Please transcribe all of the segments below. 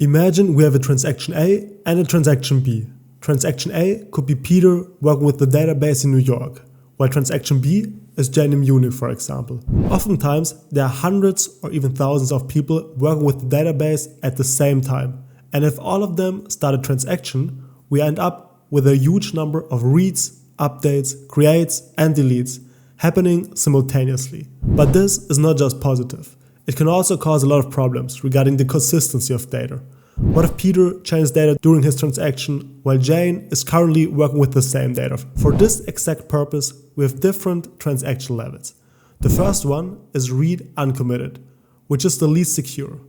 Imagine we have a transaction A and a transaction B. Transaction A could be Peter working with the database in New York, while transaction B is Jane in Munich, for example. Oftentimes, there are hundreds or even thousands of people working with the database at the same time. And if all of them start a transaction, we end up with a huge number of reads, updates, creates, and deletes happening simultaneously. But this is not just positive. It can also cause a lot of problems regarding the consistency of data. What if Peter changed data during his transaction while Jane is currently working with the same data? For this exact purpose, we have different transaction levels. The first one is read uncommitted, which is the least secure.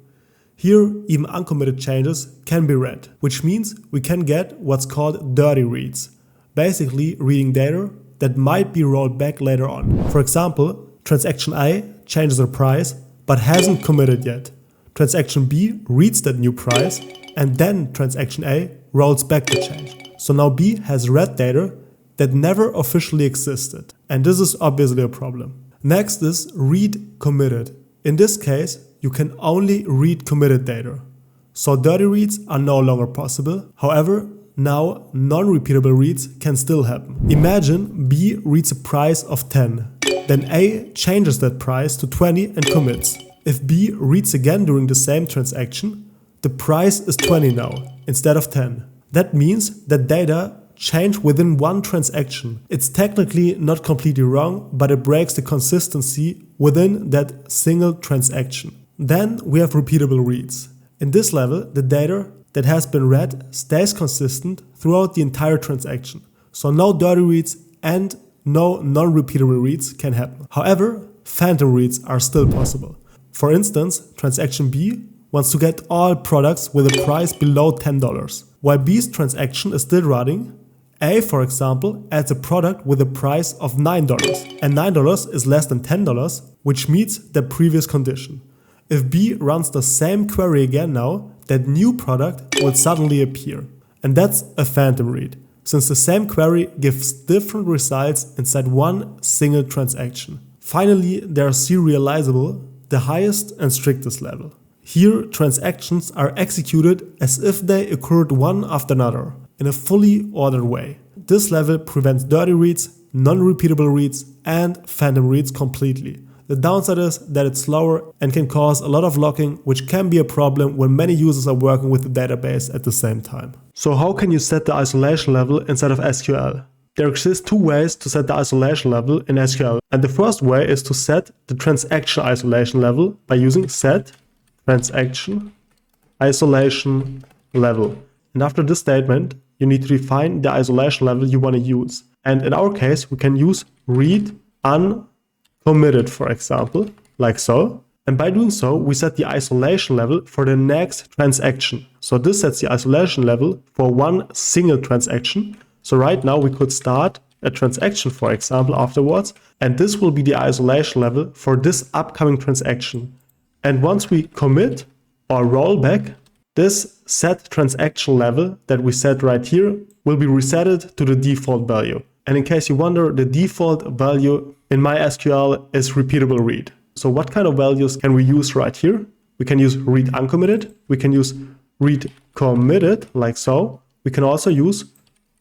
Here, even uncommitted changes can be read, which means we can get what's called dirty reads, basically reading data that might be rolled back later on. For example, transaction A changes the price but hasn't committed yet. Transaction B reads that new price and then transaction A rolls back the change. So now B has read data that never officially existed, and this is obviously a problem. Next is read committed. In this case, you can only read committed data. So dirty reads are no longer possible. However, now non-repeatable reads can still happen. Imagine B reads a price of 10. Then A changes that price to 20 and commits. If B reads again during the same transaction, the price is 20 now, instead of 10. That means that data change within one transaction. It's technically not completely wrong, but it breaks the consistency within that single transaction. Then we have repeatable reads. In this level, the data that has been read stays consistent throughout the entire transaction. So no dirty reads and no non-repeatable reads can happen. However, phantom reads are still possible. For instance, transaction B wants to get all products with a price below $10. While B's transaction is still running, A, for example, adds a product with a price of $9, and $9 is less than $10, which meets the previous condition. If B runs the same query again now, that new product will suddenly appear. And that's a phantom read, since the same query gives different results inside one single transaction. Finally, there are serializable, the highest and strictest level. Here, transactions are executed as if they occurred one after another, in a fully ordered way. This level prevents dirty reads, non-repeatable reads, and phantom reads completely. The downside is that it's slower and can cause a lot of locking, which can be a problem when many users are working with the database at the same time. So how can you set the isolation level inside of SQL? There exist two ways to set the isolation level in SQL, and the first way is to set the transaction isolation level by using set transaction isolation level. And after this statement, you need to define the isolation level you want to use. And in our case, we can use read uncommitted, for example, like so. And by doing so, we set the isolation level for the next transaction. So this sets the isolation level for one single transaction. So right now we could start a transaction, for example, afterwards, and this will be the isolation level for this upcoming transaction. And once we commit or roll back, this set transaction level that we set right here will be resetted to the default value. And in case you wonder, the default value in MySQL is repeatable read. So what kind of values can we use right here? We can use read uncommitted. We can use read committed, like so. We can also use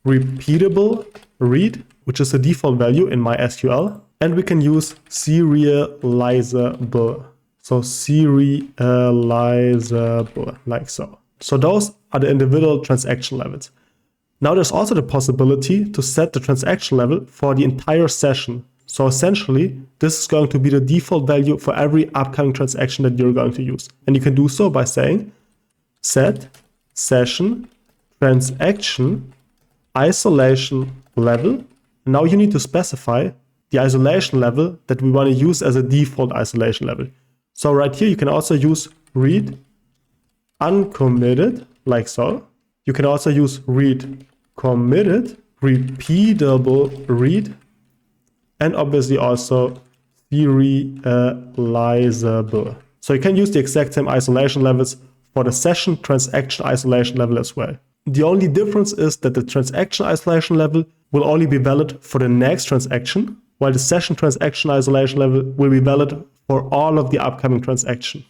repeatable read, which is the default value in MySQL. And we can use serializable. So serializable, like so. So those are the individual transaction levels. Now there's also the possibility to set the transaction level for the entire session. So essentially, this is going to be the default value for every upcoming transaction that you're going to use. And you can do so by saying set session transaction isolation level. Now you need to specify the isolation level that we want to use as a default isolation level. So right here, you can also use read uncommitted, like so. You can also use read committed, repeatable read, and obviously also serializable. So you can use the exact same isolation levels for the session transaction isolation level as well. The only difference is that the transaction isolation level will only be valid for the next transaction, while the session transaction isolation level will be valid for all of the upcoming transactions.